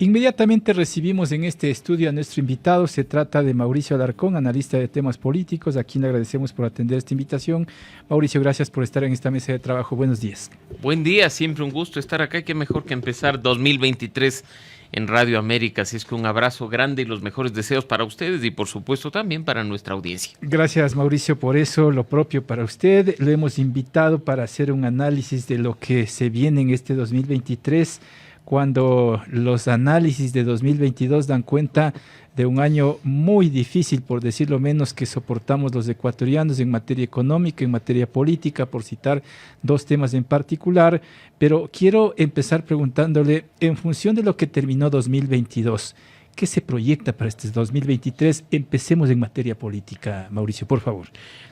Inmediatamente recibimos en este estudio a nuestro invitado. Se trata de Mauricio Alarcón, analista de temas políticos, a quien le agradecemos por atender esta invitación. Mauricio, gracias por estar en esta mesa de trabajo. Buenos días. Buen día, siempre un gusto estar acá. Qué mejor que empezar 2023 en Radio América. Así es que un abrazo grande y los mejores deseos para ustedes y por supuesto también para nuestra audiencia. Gracias, Mauricio, por eso. Lo propio para usted. Lo hemos invitado para hacer un análisis de lo que se viene en este 2023, cuando los análisis de 2022 dan cuenta de un año muy difícil, por decirlo menos, que soportamos los ecuatorianos en materia económica, en materia política, por citar dos temas en particular. Pero quiero empezar preguntándole, en función de lo que terminó 2022, ¿qué se proyecta para este 2023? Empecemos en materia política, Mauricio, por favor.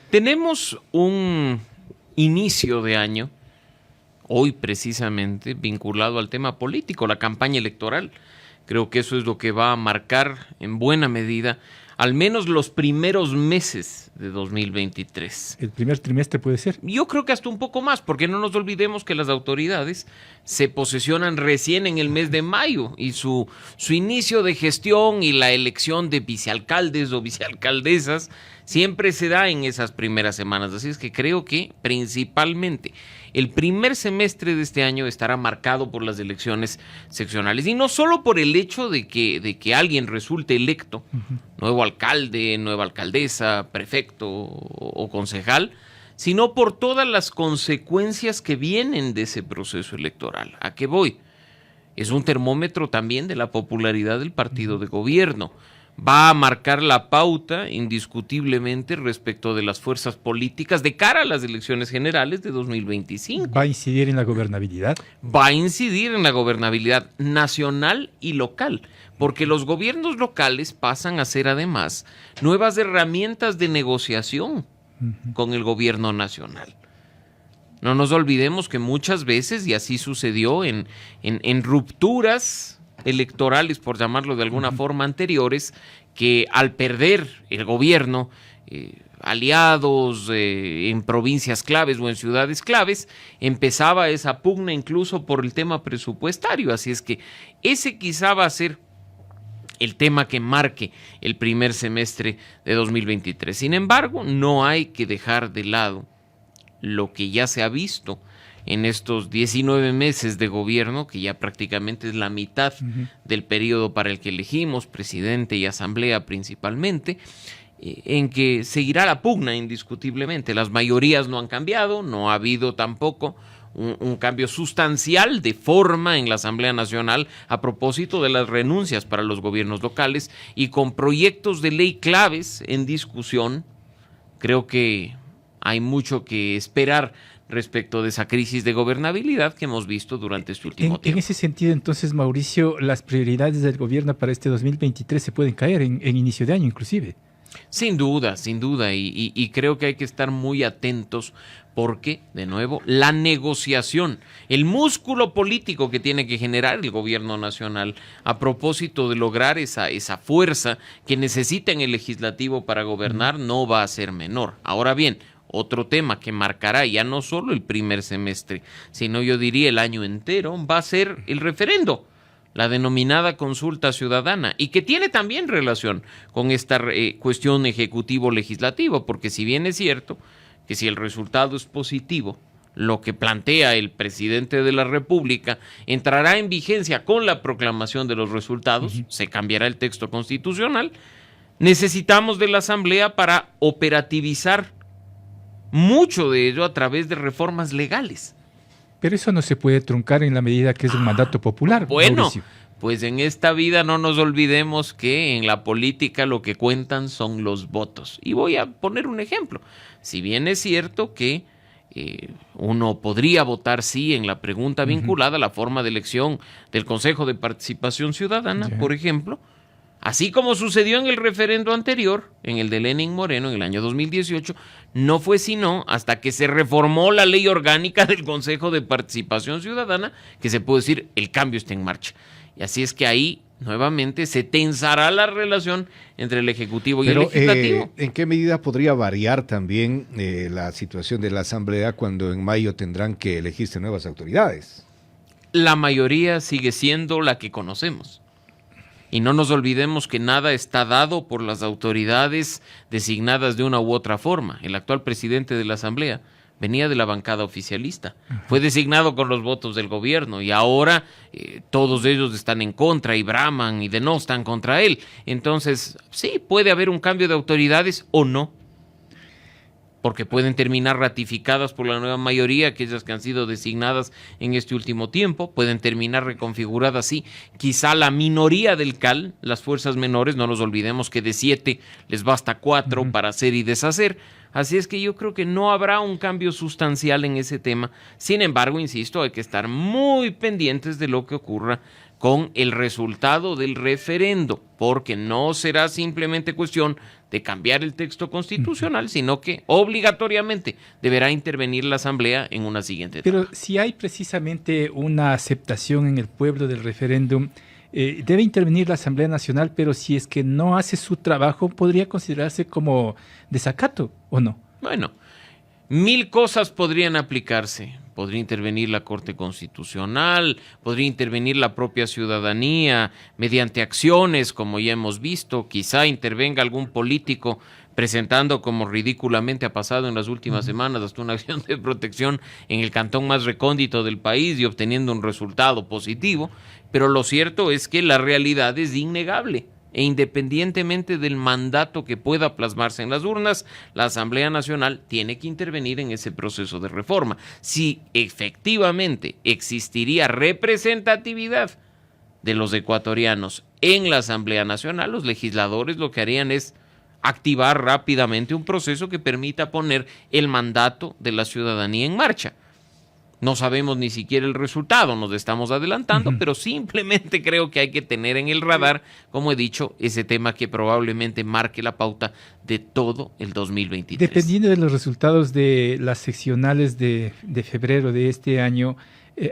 Tenemos un inicio de año, hoy precisamente, vinculado al tema político, la campaña electoral. Creo que eso es lo que va a marcar en buena medida al menos los primeros meses de 2023. ¿El primer trimestre puede ser? Yo creo que hasta un poco más, porque no nos olvidemos que las autoridades se posesionan recién en el mes de mayo y su inicio de gestión y la elección de vicealcaldes o vicealcaldesas siempre se da en esas primeras semanas. Así es que creo que principalmente el primer semestre de este año estará marcado por las elecciones seccionales. Y no solo por el hecho de que alguien resulte electo, nuevo alcalde, nueva alcaldesa, prefecto o concejal, sino por todas las consecuencias que vienen de ese proceso electoral. ¿A qué voy? Es un termómetro también de la popularidad del partido de gobierno. Va a marcar la pauta indiscutiblemente respecto de las fuerzas políticas de cara a las elecciones generales de 2025. ¿Va a incidir en la gobernabilidad? Va a incidir en la gobernabilidad nacional y local, porque los gobiernos locales pasan a ser además nuevas herramientas de negociación con el gobierno nacional. No nos olvidemos que muchas veces, y así sucedió en rupturas electorales, por llamarlo de alguna forma, anteriores, que al perder el gobierno, aliados en provincias claves o en ciudades claves, empezaba esa pugna incluso por el tema presupuestario. Así es que ese quizá va a ser el tema que marque el primer semestre de 2023. Sin embargo, no hay que dejar de lado lo que ya se ha visto en estos 19 meses de gobierno, que ya prácticamente es la mitad del periodo para el que elegimos, presidente y asamblea principalmente, en que seguirá la pugna indiscutiblemente. Las mayorías no han cambiado, no ha habido tampoco un cambio sustancial de forma en la Asamblea Nacional a propósito de las renuncias para los gobiernos locales, y con proyectos de ley claves en discusión. Creo que hay mucho que esperar respecto de esa crisis de gobernabilidad que hemos visto durante este último tiempo. En ese sentido, entonces, Mauricio, las prioridades del gobierno para este 2023 se pueden caer en inicio de año inclusive. Sin duda, y creo que hay que estar muy atentos porque, de nuevo, la negociación, el músculo político que tiene que generar el gobierno nacional a propósito de lograr esa fuerza que necesita en el legislativo para gobernar no va a ser menor. Ahora bien, otro tema que marcará ya no solo el primer semestre, sino yo diría el año entero, va a ser el referendo, la denominada consulta ciudadana, y que tiene también relación con esta cuestión ejecutivo-legislativa, porque si bien es cierto que si el resultado es positivo, lo que plantea el presidente de la República entrará en vigencia con la proclamación de los resultados, se cambiará el texto constitucional, necesitamos de la Asamblea para operativizar mucho de ello a través de reformas legales. Pero eso no se puede truncar en la medida que es un mandato popular. Bueno, Mauricio, pues en esta vida no nos olvidemos que en la política lo que cuentan son los votos. Y voy a poner un ejemplo. Si bien es cierto que uno podría votar sí en la pregunta vinculada a la forma de elección del Consejo de Participación Ciudadana, por ejemplo, así como sucedió en el referendo anterior, en el de Lenín Moreno en el año 2018, no fue sino hasta que se reformó la ley orgánica del Consejo de Participación Ciudadana que se puede decir el cambio está en marcha. Y así es que ahí nuevamente se tensará la relación entre el Ejecutivo y el Legislativo. ¿En qué medida podría variar también la situación de la Asamblea cuando en mayo tendrán que elegirse nuevas autoridades? La mayoría sigue siendo la que conocemos. Y no nos olvidemos que nada está dado por las autoridades designadas de una u otra forma. El actual presidente de la Asamblea venía de la bancada oficialista, fue designado con los votos del gobierno y ahora todos ellos están en contra y braman y denostan contra él. Entonces, sí, puede haber un cambio de autoridades o no, porque pueden terminar ratificadas por la nueva mayoría, aquellas que han sido designadas en este último tiempo, pueden terminar reconfiguradas, sí, quizá la minoría del CAL, las fuerzas menores, no nos olvidemos que de 7 les basta 4 para hacer y deshacer, así es que yo creo que no habrá un cambio sustancial en ese tema. Sin embargo, insisto, hay que estar muy pendientes de lo que ocurra con el resultado del referendo, porque no será simplemente cuestión de cambiar el texto constitucional, sino que obligatoriamente deberá intervenir la Asamblea en una siguiente etapa. Pero si hay precisamente una aceptación en el pueblo del referéndum, debe intervenir la Asamblea Nacional, pero si es que no hace su trabajo, ¿podría considerarse como desacato o no? Bueno, 1000 cosas podrían aplicarse. Podría intervenir la Corte Constitucional, podría intervenir la propia ciudadanía mediante acciones, como ya hemos visto. Quizá intervenga algún político presentando, como ridículamente ha pasado en las últimas semanas, hasta una acción de protección en el cantón más recóndito del país y obteniendo un resultado positivo. Pero lo cierto es que la realidad es innegable. E independientemente del mandato que pueda plasmarse en las urnas, la Asamblea Nacional tiene que intervenir en ese proceso de reforma. Si efectivamente existiría representatividad de los ecuatorianos en la Asamblea Nacional, los legisladores lo que harían es activar rápidamente un proceso que permita poner el mandato de la ciudadanía en marcha. No sabemos ni siquiera el resultado, nos estamos adelantando, pero simplemente creo que hay que tener en el radar, como he dicho, ese tema que probablemente marque la pauta de todo el 2023. Dependiendo de los resultados de las seccionales de febrero de este año,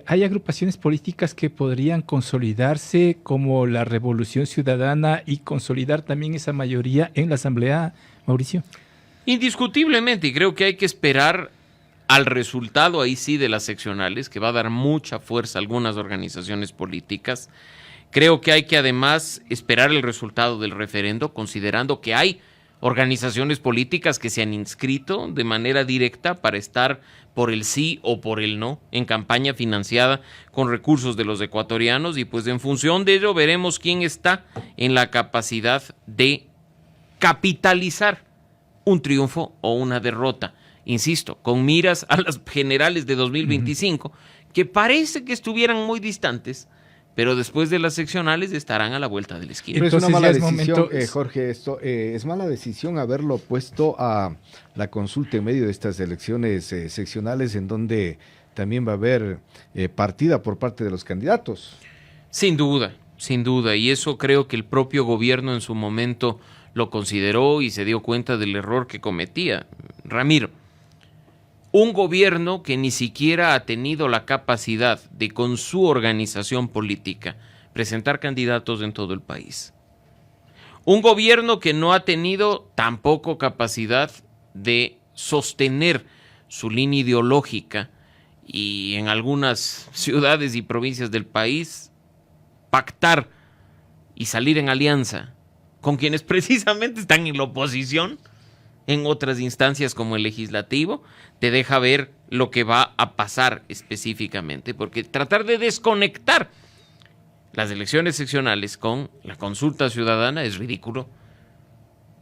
¿hay agrupaciones políticas que podrían consolidarse como la Revolución Ciudadana y consolidar también esa mayoría en la Asamblea, Mauricio? Indiscutiblemente, y creo que hay que esperar al resultado ahí sí de las seccionales, que va a dar mucha fuerza a algunas organizaciones políticas. Creo que hay que además esperar el resultado del referendo, considerando que hay organizaciones políticas que se han inscrito de manera directa para estar por el sí o por el no en campaña financiada con recursos de los ecuatorianos, y pues en función de ello veremos quién está en la capacidad de capitalizar un triunfo o una derrota. Insisto, con miras a las generales de 2025, que parece que estuvieran muy distantes, pero después de las seccionales estarán a la vuelta de la esquina. Pero es una Entonces mala ya es decisión, momento- Jorge, es mala decisión haberlo puesto a la consulta en medio de estas elecciones seccionales, en donde también va a haber partida por parte de los candidatos. Sin duda, y eso creo que el propio gobierno en su momento lo consideró y se dio cuenta del error que cometía. Ramiro, un gobierno que ni siquiera ha tenido la capacidad de, con su organización política, presentar candidatos en todo el país. Un gobierno que no ha tenido tampoco capacidad de sostener su línea ideológica y en algunas ciudades y provincias del país pactar y salir en alianza con quienes precisamente están en la oposición. En otras instancias como el legislativo, te deja ver lo que va a pasar específicamente, porque tratar de desconectar las elecciones seccionales con la consulta ciudadana es ridículo.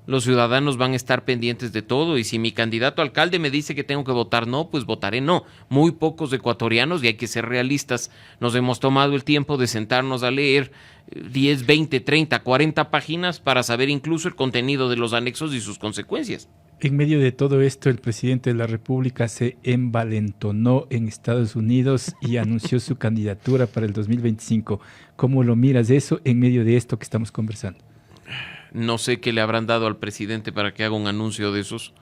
Los ciudadanos van a estar pendientes de todo, y si mi candidato a alcalde me dice que tengo que votar no, pues votaré no. Muy pocos ecuatorianos, y hay que ser realistas, nos hemos tomado el tiempo de sentarnos a leer 10, 20, 30, 40 páginas para saber incluso el contenido de los anexos y sus consecuencias. En medio de todo esto, el presidente de la República se envalentonó en Estados Unidos y anunció su candidatura para el 2025. ¿Cómo lo miras eso en medio de esto que estamos conversando? No sé qué le habrán dado al presidente para que haga un anuncio de esos.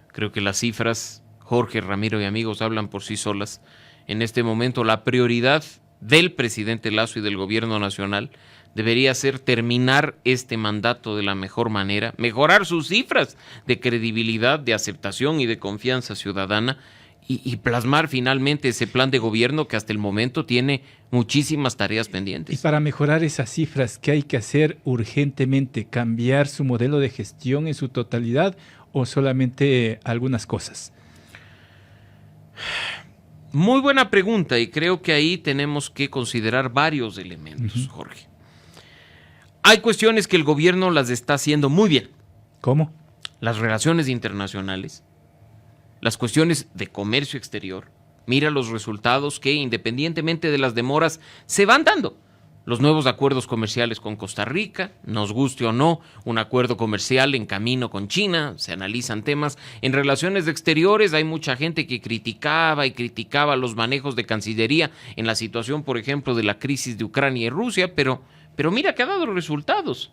Creo que las cifras, Jorge, Ramiro y amigos, hablan por sí solas. En este momento, la prioridad del presidente Lasso y del gobierno nacional debería ser terminar este mandato de la mejor manera, mejorar sus cifras de credibilidad, de aceptación y de confianza ciudadana, y plasmar finalmente ese plan de gobierno que hasta el momento tiene muchísimas tareas pendientes. Y para mejorar esas cifras, ¿qué hay que hacer urgentemente? ¿Cambiar su modelo de gestión en su totalidad o solamente algunas cosas? Muy buena pregunta, y creo que ahí tenemos que considerar varios elementos, Jorge. Hay cuestiones que el gobierno las está haciendo muy bien. ¿Cómo? Las relaciones internacionales, las cuestiones de comercio exterior. Mira los resultados que, independientemente de las demoras, se van dando. Los nuevos acuerdos comerciales con Costa Rica, nos guste o no, un acuerdo comercial en camino con China, se analizan temas. En relaciones exteriores hay mucha gente que criticaba los manejos de Cancillería en la situación, por ejemplo, de la crisis de Ucrania y Rusia, pero mira que ha dado resultados.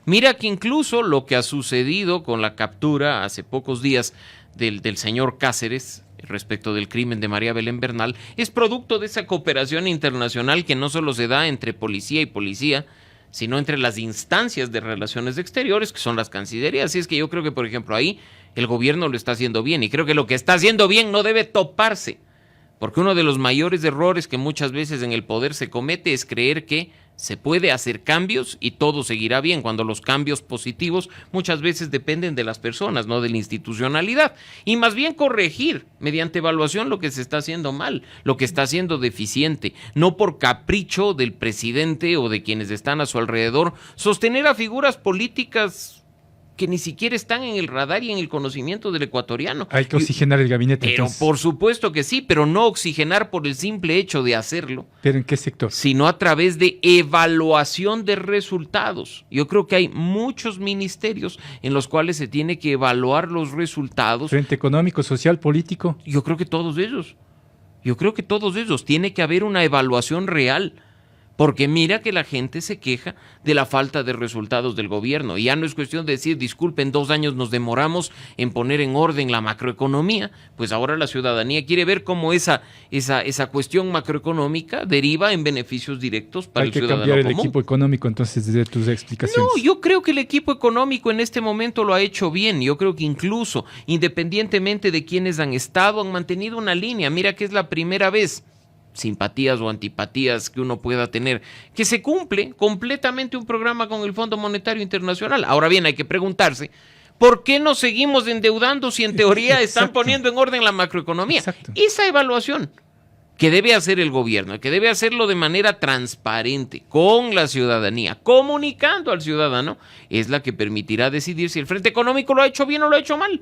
Mira que incluso lo que ha sucedido con la captura hace pocos días del señor Cáceres respecto del crimen de María Belén Bernal es producto de esa cooperación internacional que no solo se da entre policía y policía, sino entre las instancias de relaciones exteriores, que son las cancillerías. Así es que yo creo que, por ejemplo, ahí el gobierno lo está haciendo bien, y creo que lo que está haciendo bien no debe toparse, porque uno de los mayores errores que muchas veces en el poder se comete es creer que se puede hacer cambios y todo seguirá bien, cuando los cambios positivos muchas veces dependen de las personas, no de la institucionalidad. Y más bien corregir mediante evaluación lo que se está haciendo mal, lo que está haciendo deficiente, no por capricho del presidente o de quienes están a su alrededor, sostener a figuras políticas que ni siquiera están en el radar y en el conocimiento del ecuatoriano. Hay que oxigenar el gabinete. Pero entonces. por supuesto que sí, pero no oxigenar por el simple hecho de hacerlo. ¿Pero en qué sector? Sino a través de evaluación de resultados. Yo creo que hay muchos ministerios en los cuales se tiene que evaluar los resultados. Frente económico, social, político. Yo creo que todos ellos. Tiene que haber una evaluación real. Porque mira que la gente se queja de la falta de resultados del gobierno. Y ya no es cuestión de decir, disculpen, 2 años nos demoramos en poner en orden la macroeconomía. Pues ahora la ciudadanía quiere ver cómo esa cuestión macroeconómica deriva en beneficios directos para el ciudadano común. Hay que cambiar el equipo económico, entonces, desde tus explicaciones. No, yo creo que el equipo económico en este momento lo ha hecho bien. Yo creo que incluso, independientemente de quienes han estado, han mantenido una línea. Mira que es la primera vez, simpatías o antipatías que uno pueda tener, que se cumple completamente un programa con el Fondo Monetario Internacional. Ahora bien, hay que preguntarse, ¿por qué nos seguimos endeudando si en teoría están poniendo en orden la macroeconomía? Exacto. Esa evaluación que debe hacer el gobierno, que debe hacerlo de manera transparente, con la ciudadanía, comunicando al ciudadano, es la que permitirá decidir si el Frente Económico lo ha hecho bien o lo ha hecho mal.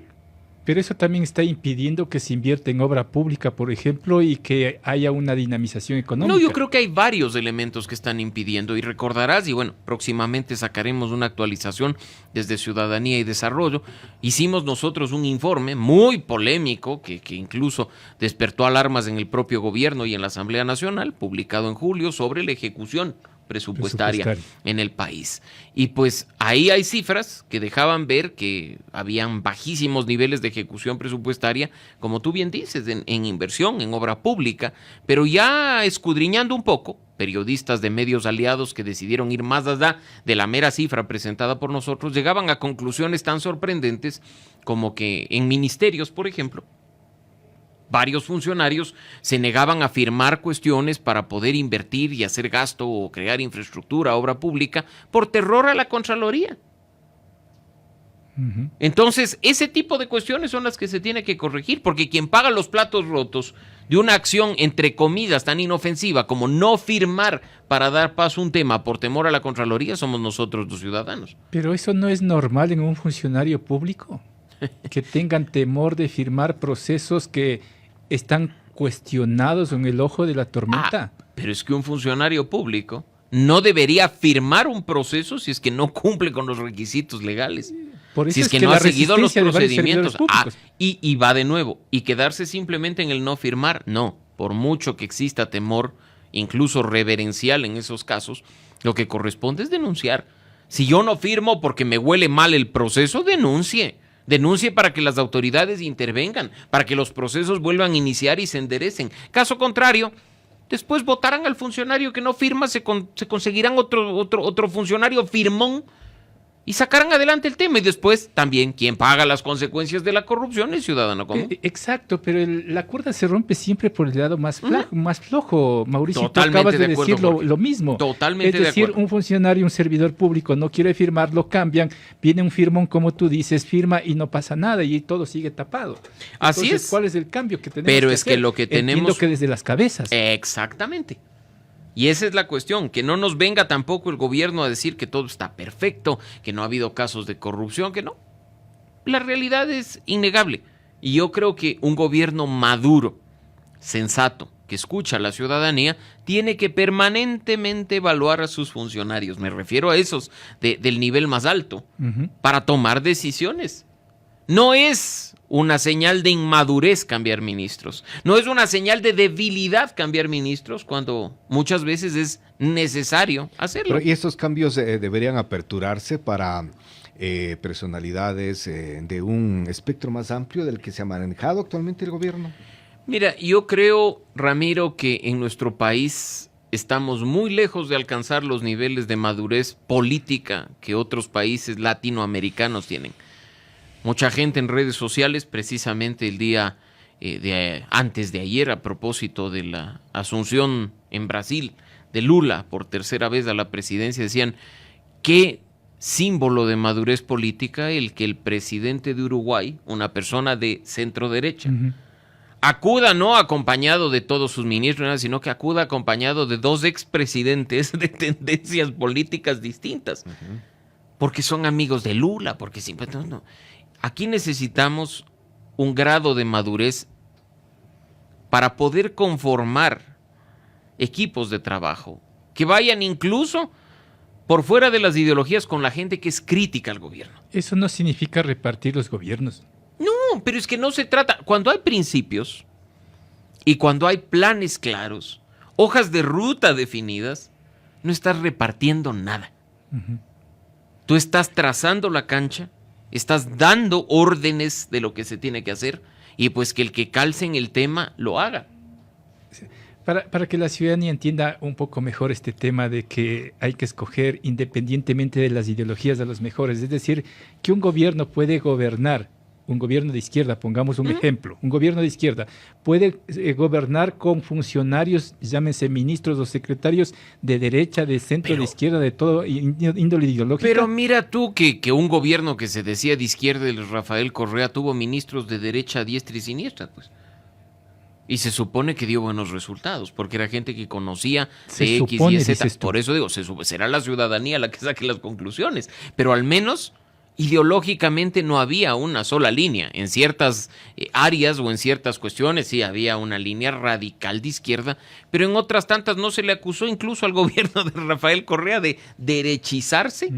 Pero eso también está impidiendo que se invierta en obra pública, por ejemplo, y que haya una dinamización económica. No, yo creo que hay varios elementos que están impidiendo, y recordarás, y bueno, próximamente sacaremos una actualización desde Ciudadanía y Desarrollo. Hicimos nosotros un informe muy polémico que incluso despertó alarmas en el propio gobierno y en la Asamblea Nacional, publicado en julio, sobre la ejecución presupuestaria en el país. Y pues ahí hay cifras que dejaban ver que habían bajísimos niveles de ejecución presupuestaria, como tú bien dices, en inversión, en obra pública, pero ya escudriñando un poco, periodistas de medios aliados que decidieron ir más allá de la mera cifra presentada por nosotros, llegaban a conclusiones tan sorprendentes como que en ministerios, por ejemplo, varios funcionarios se negaban a firmar cuestiones para poder invertir y hacer gasto o crear infraestructura, obra pública, por terror a la Contraloría. Entonces, ese tipo de cuestiones son las que se tiene que corregir, porque quien paga los platos rotos de una acción, entre comillas, tan inofensiva como no firmar para dar paso a un tema por temor a la Contraloría, somos nosotros los ciudadanos. Pero eso no es normal en un funcionario público, que tengan temor de firmar procesos que están cuestionados en el ojo de la tormenta. Pero es que un funcionario público no debería firmar un proceso si es que no cumple con los requisitos legales. Por eso si es que no ha seguido los procedimientos. Y va de nuevo. Y quedarse simplemente en el no firmar, no. Por mucho que exista temor, incluso reverencial en esos casos, lo que corresponde es denunciar. Si yo no firmo porque me huele mal el proceso, denuncie. Denuncie para que las autoridades intervengan, para que los procesos vuelvan a iniciar y se enderecen. Caso contrario, después votarán al funcionario que no firma, se conseguirán otro funcionario firmón y sacarán adelante el tema. Y después también quien paga las consecuencias de la corrupción es ciudadano común. Exacto, pero la cuerda se rompe siempre por el lado más flojo. Mauricio, Totalmente tú acabas de acuerdo, decir lo mismo. Totalmente es decir, de acuerdo. un funcionario, un servidor público no quiere firmar, lo cambian, viene un firmón como tú dices, firma y no pasa nada y todo sigue tapado. Así Entonces, es. ¿cuál es el cambio que tenemos Pero que es hacer? que lo que tenemos... Entiendo que desde las cabezas. Exactamente. Y esa es la cuestión, que no nos venga tampoco el gobierno a decir que todo está perfecto, que no ha habido casos de corrupción, que no. La realidad es innegable. Y yo creo que un gobierno maduro, sensato, que escucha a la ciudadanía, tiene que permanentemente evaluar a sus funcionarios. Me refiero a esos del nivel más alto, para tomar decisiones. No es una señal de inmadurez cambiar ministros. No es una señal de debilidad cambiar ministros cuando muchas veces es necesario hacerlo. Pero, ¿y estos cambios deberían aperturarse para personalidades de un espectro más amplio del que se ha manejado actualmente el gobierno? Mira, yo creo, Ramiro, que en nuestro país estamos muy lejos de alcanzar los niveles de madurez política que otros países latinoamericanos tienen. Mucha gente en redes sociales, precisamente el día antes de ayer, a propósito de la asunción en Brasil de Lula por tercera vez a la presidencia, decían qué símbolo de madurez política el que el presidente de Uruguay, una persona de centro derecha, acuda no acompañado de todos sus ministros, sino que acuda acompañado de dos expresidentes de tendencias políticas distintas, porque son amigos de Lula, porque siempre... No. Aquí necesitamos un grado de madurez para poder conformar equipos de trabajo que vayan incluso por fuera de las ideologías con la gente que es crítica al gobierno. Eso no significa repartir los gobiernos. No, pero es que no se trata... Cuando hay principios y cuando hay planes claros, hojas de ruta definidas, no estás repartiendo nada. Tú estás trazando la cancha, estás dando órdenes de lo que se tiene que hacer y pues que el que calce en el tema lo haga. Para que la ciudadanía entienda un poco mejor este tema de que hay que escoger independientemente de las ideologías a los mejores, es decir, que un gobierno puede gobernar, un gobierno de izquierda, pongamos un ejemplo, un gobierno de izquierda puede gobernar con funcionarios, llámense ministros o secretarios de derecha, de centro, de izquierda, de todo índole ideológica. Pero mira tú que un gobierno que se decía de izquierda, el Rafael Correa, tuvo ministros de derecha, diestra y siniestra, pues. Y se supone que dio buenos resultados, porque era gente que conocía de X y Z. Por eso digo, será la ciudadanía la que saque las conclusiones. Pero al menos ideológicamente no había una sola línea. En ciertas áreas o en ciertas cuestiones sí había una línea radical de izquierda, pero en otras tantas no se le acusó incluso al gobierno de Rafael Correa de derechizarse.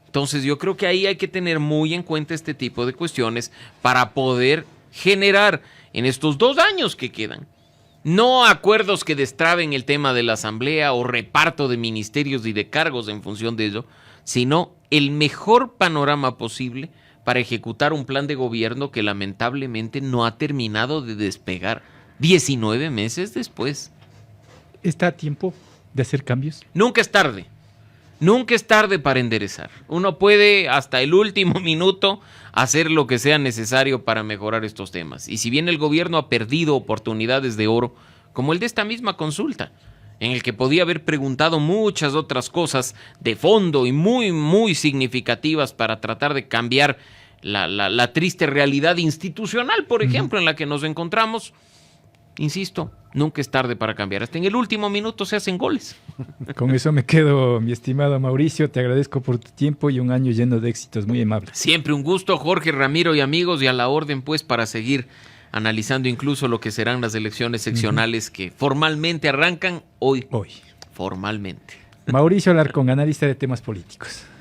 Entonces yo creo que ahí hay que tener muy en cuenta este tipo de cuestiones para poder generar en estos 2 años que quedan, no acuerdos que destraben el tema de la asamblea o reparto de ministerios y de cargos en función de ello, sino el mejor panorama posible para ejecutar un plan de gobierno que lamentablemente no ha terminado de despegar 19 meses después. ¿Está a tiempo de hacer cambios? Nunca es tarde. Nunca es tarde para enderezar. Uno puede hasta el último minuto hacer lo que sea necesario para mejorar estos temas. Y si bien el gobierno ha perdido oportunidades de oro, como el de esta misma consulta, en el que podía haber preguntado muchas otras cosas de fondo y muy, muy significativas para tratar de cambiar la triste realidad institucional, por ejemplo, en la que nos encontramos, insisto, nunca es tarde para cambiar. Hasta en el último minuto se hacen goles. Con eso me quedo, mi estimado Mauricio. Te agradezco por tu tiempo y un año lleno de éxitos. Muy amable. Siempre un gusto, Jorge, Ramiro y amigos, y a la orden, pues, para seguir analizando incluso lo que serán las elecciones seccionales que formalmente arrancan hoy. Formalmente. Mauricio Alarcón, analista de temas políticos.